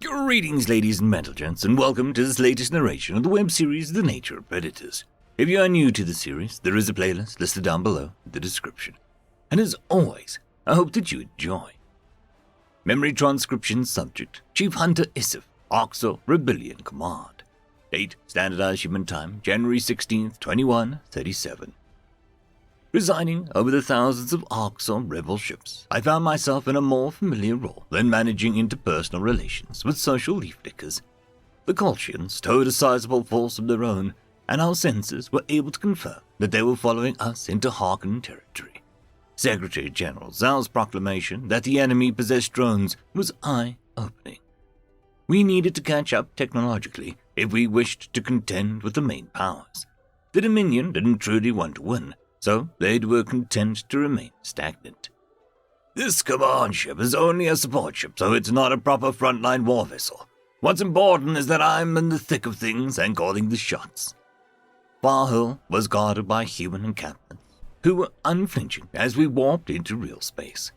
Greetings, ladies and gents, and welcome to this latest narration of the web series The Nature of Predators. If you are new to the series, there is a playlist listed down below in the description. And as always, I hope that you enjoy. Memory transcription subject, Chief Hunter Isif, Orcs Rebellion Command. Date, standardized shipment time, January 16th, 2137. Residing over the thousands of Orcs rebel ships, I found myself in a more familiar role than managing interpersonal relations with social leaflickers. The Colchians towed a sizable force of their own, and our sensors were able to confirm that they were following us into Harkon territory. Secretary General Zal's proclamation that the enemy possessed drones was eye-opening. We needed to catch up technologically if we wished to contend with the main powers. The Dominion didn't truly want to win, so they were content to remain stagnant. This command ship is only a support ship, so it's not a proper frontline war vessel. What's important is that I'm in the thick of things and calling the shots. Farhill was guarded by human encampments, who were unflinching as we warped into real space.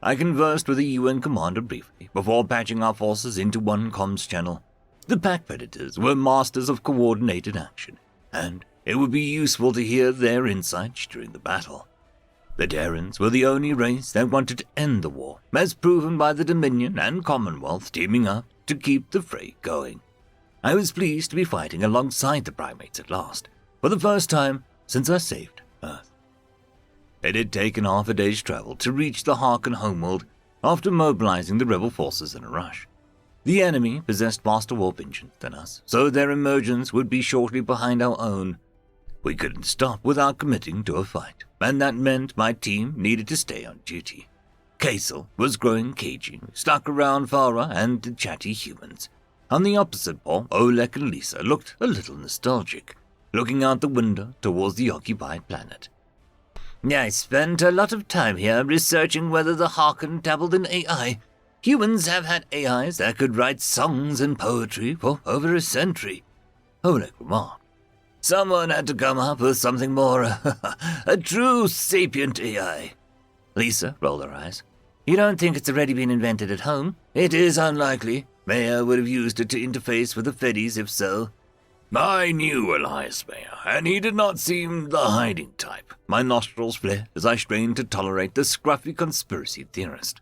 I conversed with the UN commander briefly before patching our forces into one comms channel. The pack predators were masters of coordinated action, and it would be useful to hear their insights during the battle. The Terrans were the only race that wanted to end the war, as proven by the Dominion and Commonwealth teaming up to keep the fray going. I was pleased to be fighting alongside the primates at last, for the first time since I saved Earth. It had taken half a day's travel to reach the Harkon homeworld after mobilizing the rebel forces in a rush. The enemy possessed faster warp engines than us, so their emergence would be shortly behind our own. We couldn't stop without committing to a fight, and that meant my team needed to stay on duty. Kaisel was growing cagey, stuck around Farah and the chatty humans. On the opposite pole, Oleg and Lisa looked a little nostalgic, looking out the window towards the occupied planet. I spent a lot of time here researching whether the Harkon dabbled in AI. Humans have had AIs that could write songs and poetry for over a century, Oleg remarked. Someone had to come up with something more, a true sapient AI. Lisa rolled her eyes. You don't think it's already been invented at home? It is unlikely. Mayer would have used it to interface with the Feddies if so. I knew Elias Mayer, and he did not seem the hiding type. My nostrils flared as I strained to tolerate the scruffy conspiracy theorist.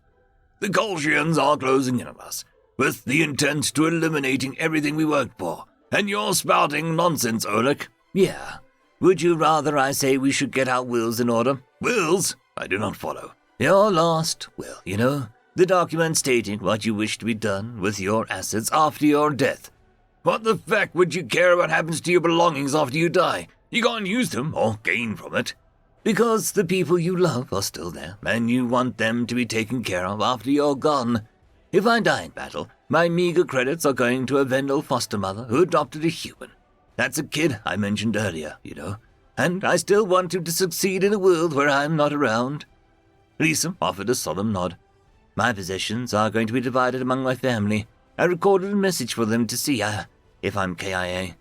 The Colchians are closing in on us, with the intent to eliminating everything we worked for. And you're spouting nonsense, Oleg. Yeah. Would you rather I say we should get our wills in order? Wills? I do not follow. Your last will, the document stating what you wish to be done with your assets after your death. What the feck would you care what happens to your belongings after you die? You can't use them or gain from it. Because the people you love are still there, and you want them to be taken care of after you're gone. If I die in battle, my meager credits are going to a Vendel foster mother who adopted a human. That's a kid I mentioned earlier, and I still want him to succeed in a world where I'm not around. Lisa offered a solemn nod. My possessions are going to be divided among my family. I recorded a message for them to see if I'm KIA.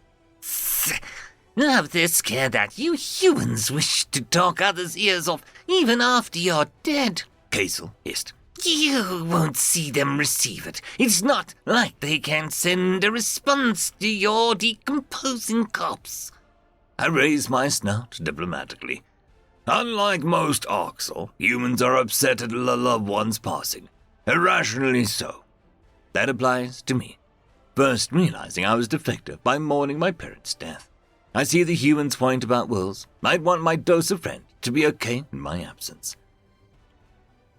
Of this care that you humans wish to talk others' ears off even after you're dead, Kaisel hissed. You won't see them receive it. It's not like they can send a response to your decomposing corpse. I raised my snout diplomatically. Unlike most Orcs, humans are upset at a loved one's passing. Irrationally so. That applies to me. First realizing I was defective by mourning my parents' death. I see the humans' point about wills. I'd want my dose of friend to be okay in my absence.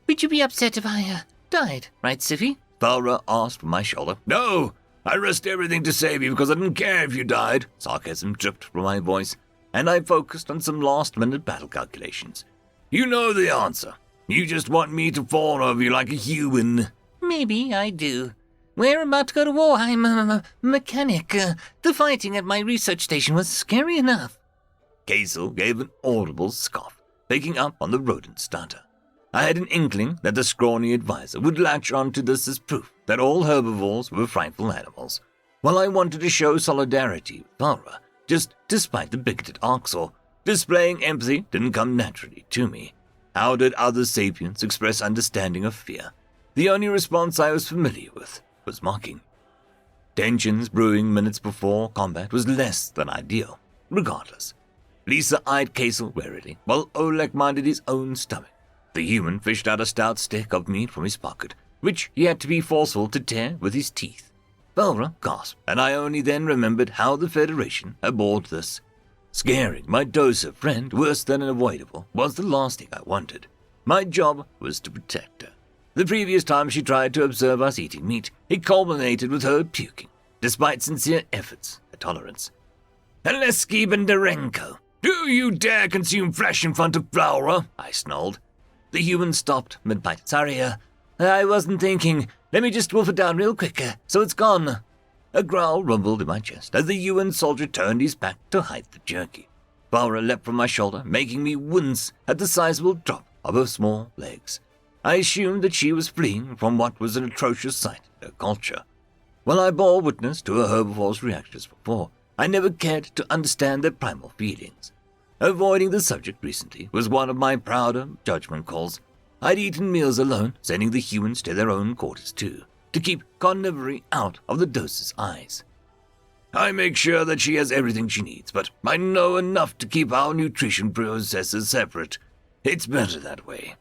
Would you be upset if I died, right, Siffy? Farah asked from my shoulder. No! I risked everything to save you because I didn't care if you died. Sarcasm dripped from my voice, and I focused on some last-minute battle calculations. You know the answer. You just want me to fawn over you like a human. Maybe I do. We're about to go to war. I'm a mechanic. The fighting at my research station was scary enough. Kaisel gave an audible scoff, picking up on the rodent starter. I had an inkling that the scrawny advisor would latch onto this as proof that all herbivores were frightful animals, while I wanted to show solidarity with Farah, just despite the bigoted Orcs. Displaying empathy didn't come naturally to me. How did other sapiens express understanding of fear? The only response I was familiar with was mocking. Tensions brewing minutes before combat was less than ideal. Regardless, Lisa eyed Casel warily, while Oleg minded his own stomach. The human fished out a stout stick of meat from his pocket, which he had to be forceful to tear with his teeth. Valra gasped, and I only then remembered how the Federation abhorred this. Scaring my doser friend worse than unavoidable was the last thing I wanted. My job was to protect her. The previous time she tried to observe us eating meat, it culminated with her puking, despite sincere efforts at tolerance. "Aleski Bendarenko, do you dare consume flesh in front of Valra?" I snarled. The human stopped mid-bite. "Sorry, I wasn't thinking. Let me just wolf it down real quick, so it's gone." A growl rumbled in my chest as the human soldier turned his back to hide the jerky. Valra leapt from my shoulder, making me wince at the sizable drop of her small legs. I assumed that she was fleeing from what was an atrocious sight in her culture. While I bore witness to a herbivore's reactions before, I never cared to understand their primal feelings. Avoiding the subject recently was one of my prouder judgment calls. I'd eaten meals alone, sending the humans to their own quarters too, to keep carnivory out of the dose's eyes. I make sure that she has everything she needs, but I know enough to keep our nutrition processes separate. It's better that way.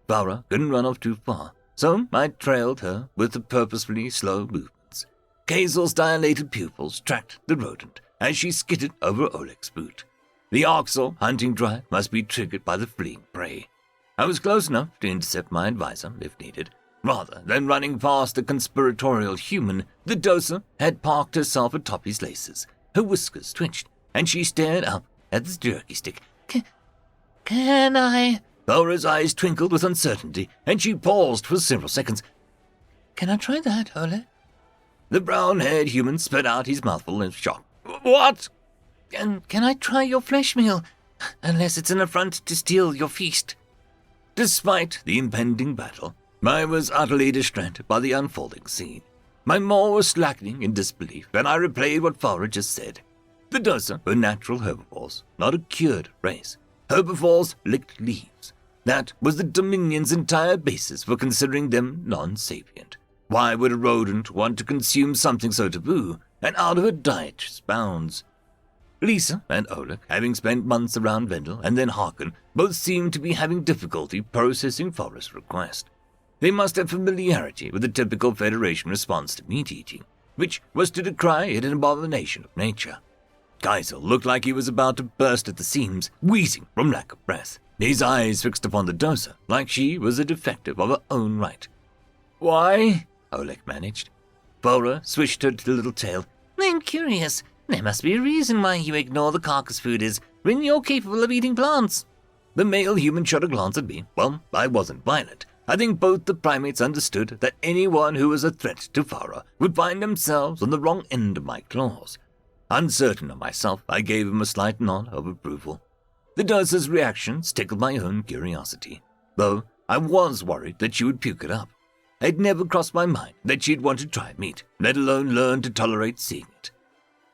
Valra couldn't run off too far, so I trailed her with the purposefully slow movements. Kazel's dilated pupils tracked the rodent as she skidded over Oleg's boot. The Oxel hunting drive must be triggered by the fleeing prey. I was close enough to intercept my advisor, if needed. Rather than running past the conspiratorial human, the doser had parked herself atop his laces. Her whiskers twitched, and she stared up at the jerky stick. Can I? Valra's eyes twinkled with uncertainty, and she paused for several seconds. Can I try that, Oleg? The brown-haired human spat out his mouthful in shock. What? Can I try your flesh meal? Unless it's an affront to steal your feast. Despite the impending battle, I was utterly distracted by the unfolding scene. My maw was slackening in disbelief, and I replayed what Valra just said. The doser were natural herbivores, not a cured race. Herbivores licked leaves. That was the Dominion's entire basis for considering them non-sapient. Why would a rodent want to consume something so taboo and out of her diet's bounds? Lisa and Oleg, having spent months around Vendel and then Harkin, both seemed to be having difficulty processing Valra's request. They must have familiarity with the typical Federation response to meat eating, which was to decry it an abomination of nature. Kaiser looked like he was about to burst at the seams, wheezing from lack of breath, his eyes fixed upon the doser like she was a defective of her own right. Why? Oleg managed. Valra swished her little tail. I'm curious. There must be a reason why you ignore the carcass fooders when you're capable of eating plants. The male human shot a glance at me. Well, I wasn't violent. I think both the primates understood that anyone who was a threat to Valra would find themselves on the wrong end of my claws. Uncertain of myself, I gave him a slight nod of approval. The doser's reactions tickled my own curiosity, though I was worried that she would puke it up. It never crossed my mind that she'd want to try meat, let alone learn to tolerate seeing it.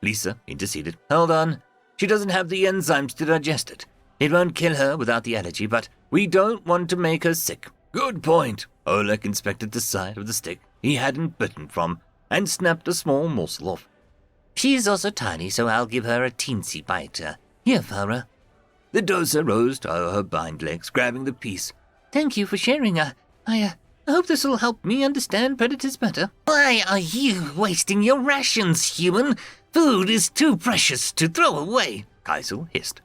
Lisa interceded. Hold on. She doesn't have the enzymes to digest it. It won't kill her without the allergy, but we don't want to make her sick. Good point. Oleg inspected the side of the stick he hadn't bitten from and snapped a small morsel off. She's also tiny, so I'll give her a teensy bite. Here, Valra. The doser rose to her hind legs, grabbing the piece. Thank you for sharing. I hope this will help me understand predators better. Why are you wasting your rations, human? Food is too precious to throw away, Kaisel hissed.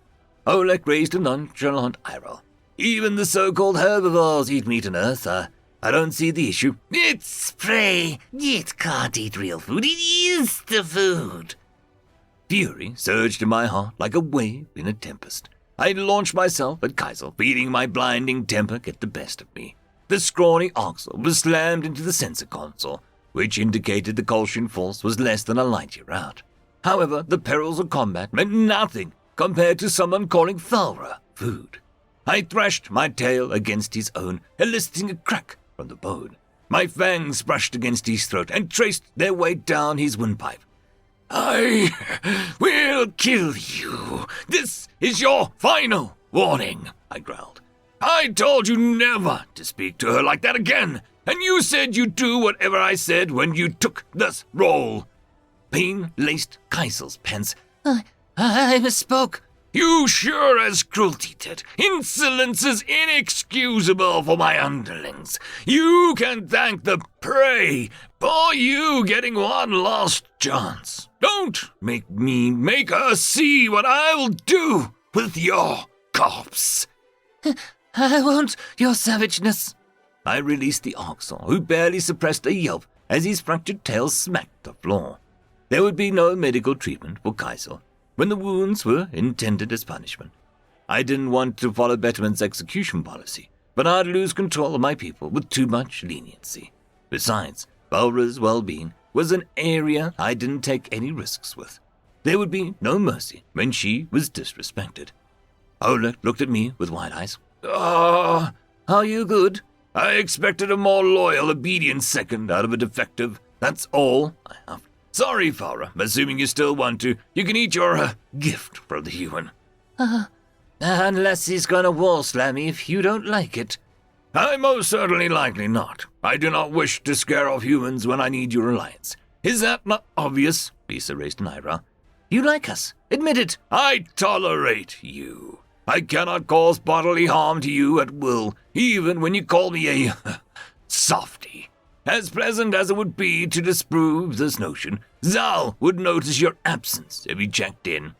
Oleg raised a nonchalant eyebrow. Even the so-called herbivores eat meat on Earth. I don't see the issue. It's prey. It can't eat real food. It is the food. Fury surged in my heart like a wave in a tempest. I launched myself at Kaisel, feeling my blinding temper get the best of me. The scrawny oxel was slammed into the sensor console, which indicated the Kolshian force was less than a light year out. However, the perils of combat meant nothing compared to someone calling Valra food. I thrashed my tail against his own, eliciting a crack from the bone. My fangs brushed against his throat and traced their way down his windpipe. I will kill you. This is your final warning, I growled. I told you never to speak to her like that again, and you said you'd do whatever I said when you took this role. pain-laced Kaisel's pants. I misspoke. You sure as cruelty, Ted. Insolence is inexcusable for my underlings. You can thank the prey for you getting one last chance. Don't make me make her see what I will do with your corpse. I won't, your savageness. I released the oxel, who barely suppressed a yelp as his fractured tail smacked the floor. There would be no medical treatment for Kaisel when the wounds were intended as punishment. I didn't want to follow Betterman's execution policy, but I'd lose control of my people with too much leniency. Besides, Valra's well-being was an area I didn't take any risks with. There would be no mercy when she was disrespected. Oleg looked at me with wide eyes. Are you good? I expected a more loyal, obedient second out of a defective. That's all I have. Sorry, Farah. Assuming you still want to, you can eat your gift from the human. Unless he's gonna wall slam me if you don't like it. I most certainly likely not. I do not wish to scare off humans when I need your alliance. Is that not obvious? Lisa raised an eyebrow. You like us. Admit it. I tolerate you. I cannot cause bodily harm to you at will, even when you call me a softy. As pleasant as it would be to disprove this notion, Zal would notice your absence if he checked in.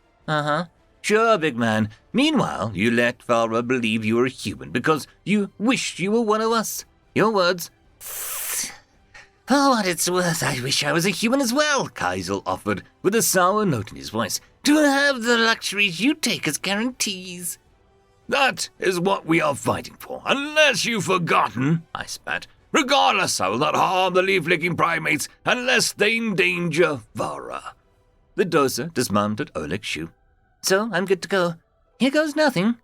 Sure, big man. Meanwhile, you let Farah believe you were a human because you wished you were one of us. Your words. For what it's worth, I wish I was a human as well, Kaisel offered, with a sour note in his voice, to have the luxuries you take as guarantees. That is what we are fighting for, unless you've forgotten, I spat. Regardless, I will not harm the leaf-licking primates unless they endanger Vara. The doser dismounted Oleg's shoe. So, I'm good to go. Here goes nothing.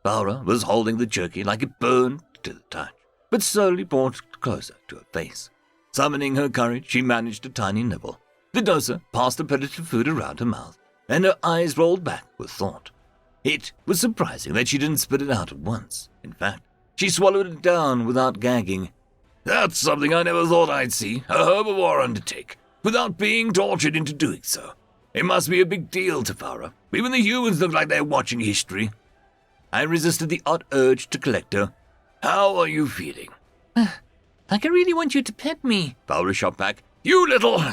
Vara was holding the jerky like it burned to the touch, but slowly brought it closer to her face. Summoning her courage, she managed a tiny nibble. The doser passed the predator food around her mouth, and her eyes rolled back with thought. It was surprising that she didn't spit it out at once. In fact, she swallowed it down without gagging. That's something I never thought I'd see a herbivore undertake, without being tortured into doing so. It must be a big deal to Farah. Even the humans look like they're watching history. I resisted the odd urge to collect her. How are you feeling? Like I really want you to pet me, Farah shot back. You little...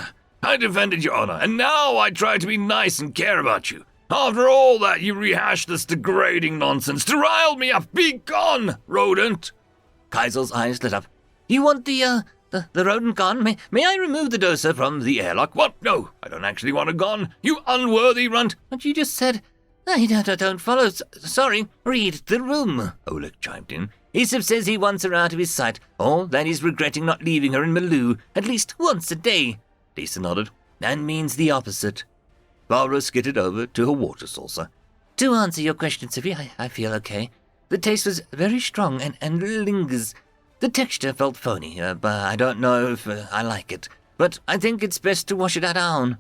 I defended your honor, and now I try to be nice and care about you. After all that, you rehash this degrading nonsense to rile me up. Be gone, rodent! Kaisel's eyes lit up. You want the rodent gone? May I remove the doser from the airlock? What? No, I don't actually want it gone. You unworthy runt. But you just said... I don't follow. Sorry, read the room, Oleg chimed in. Isip says he wants her out of his sight, or that he's regretting not leaving her in Maloo at least once a day. Lisa nodded, and means the opposite. Barbara skidded over to her water saucer. To answer your question, Sophie, I feel okay. The taste was very strong and lingers. The texture felt phony, but I don't know if I like it. But I think it's best to wash it out down.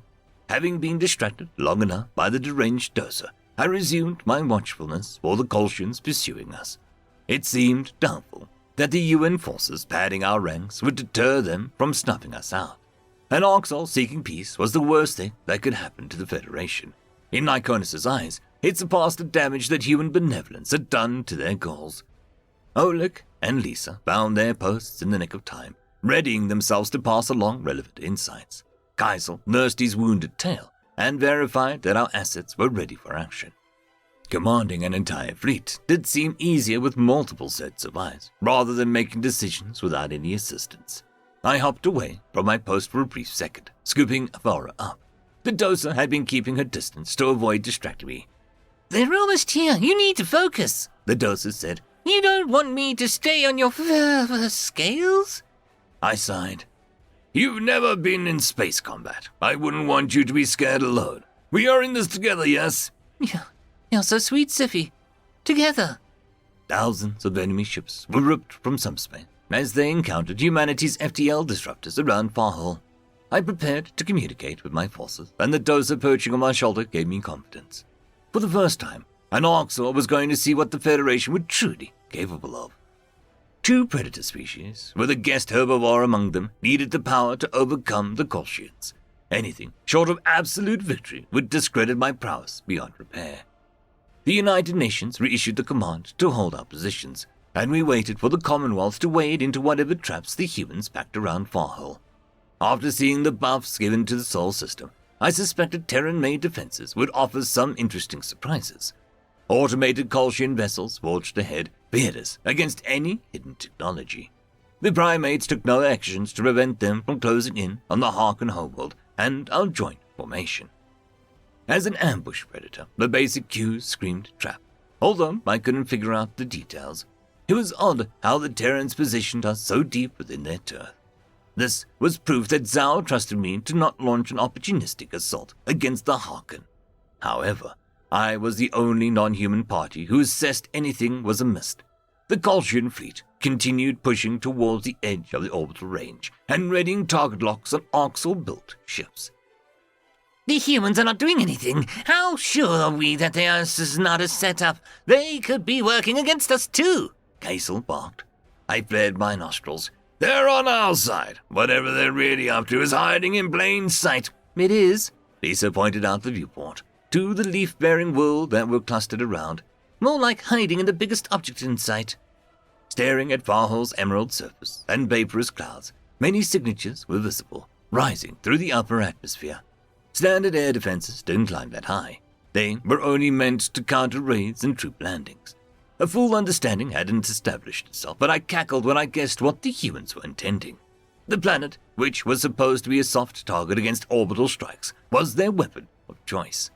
Having been distracted long enough by the deranged doser, I resumed my watchfulness for the Kolshians pursuing us. It seemed doubtful that the UN forces padding our ranks would deter them from snuffing us out. An Oxal seeking peace was the worst thing that could happen to the Federation. In Lyconis' eyes, it surpassed the damage that human benevolence had done to their goals. Oleg and Lisa found their posts in the nick of time, readying themselves to pass along relevant insights. Kaisel nursed his wounded tail and verified that our assets were ready for action. Commanding an entire fleet did seem easier with multiple sets of eyes, rather than making decisions without any assistance. I hopped away from my post for a brief second, scooping Farah up. The doser had been keeping her distance to avoid distracting me. They're almost here. You need to focus, the doser said. You don't want me to stay on your scales? I sighed. You've never been in space combat. I wouldn't want you to be scared alone. We are in this together, yes? You're so sweet, Siffy. Together. Thousands of enemy ships were ripped from subspace as they encountered humanity's FTL disruptors around Farhol. I prepared to communicate with my forces, and the doser perching on my shoulder gave me confidence. For the first time, an Oxor was going to see what the Federation were truly capable of. 2 predator species, with a guest herbivore among them, needed the power to overcome the Kolshians. Anything short of absolute victory would discredit my prowess beyond repair. The United Nations reissued the command to hold our positions, and we waited for the Commonwealth to wade into whatever traps the humans packed around Farhull. After seeing the buffs given to the Sol system, I suspected Terran-made defenses would offer some interesting surprises. Automated Kolshian vessels forged ahead, fearless against any hidden technology. The primates took no actions to prevent them from closing in on the Harkon homeworld and our joint formation. As an ambush predator, the basic cues screamed trap, although I couldn't figure out the details. It was odd how the Terrans positioned us so deep within their turf. This was proof that Zhao trusted me to not launch an opportunistic assault against the Harkon. However, I was the only non-human party who assessed anything was amiss. The Kolshian fleet continued pushing towards the edge of the orbital range and readying target locks on Arxel-built ships. The humans are not doing anything. How sure are we that this is not a setup? They could be working against us too, Kaisel barked. I flared my nostrils. They're on our side. Whatever they're really up to is hiding in plain sight. It is, Lisa pointed out the viewport, to the leaf-bearing world that were clustered around. More like hiding in the biggest object in sight. Staring at Farhull's emerald surface and vaporous clouds, many signatures were visible, rising through the upper atmosphere. Standard air defenses didn't climb that high. They were only meant to counter raids and troop landings. A full understanding hadn't established itself, but I cackled when I guessed what the humans were intending. The planet, which was supposed to be a soft target against orbital strikes, was their weapon of choice.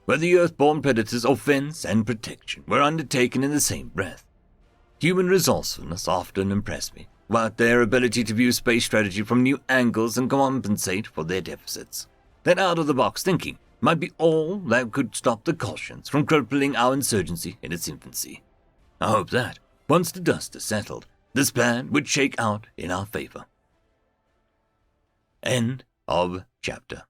Where the Earthborn predators' offense and protection were undertaken in the same breath. Human resourcefulness often impressed me, while their ability to view space strategy from new angles and compensate for their deficits. That out-of-the-box thinking might be all that could stop the Kolshians from crippling our insurgency in its infancy. I hope that, once the dust is settled, this plan would shake out in our favor. End of chapter.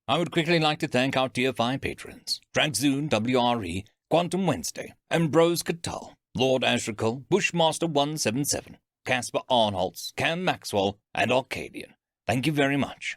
I would quickly like to thank our Tier 5 patrons, Dragzoon W.R.E, Quantum Wednesday, Ambrose Cattell, Lord Ashrakal, Bushmaster 177, Casper Arnholtz, Cam Maxwell, and Arcadian. Thank you very much.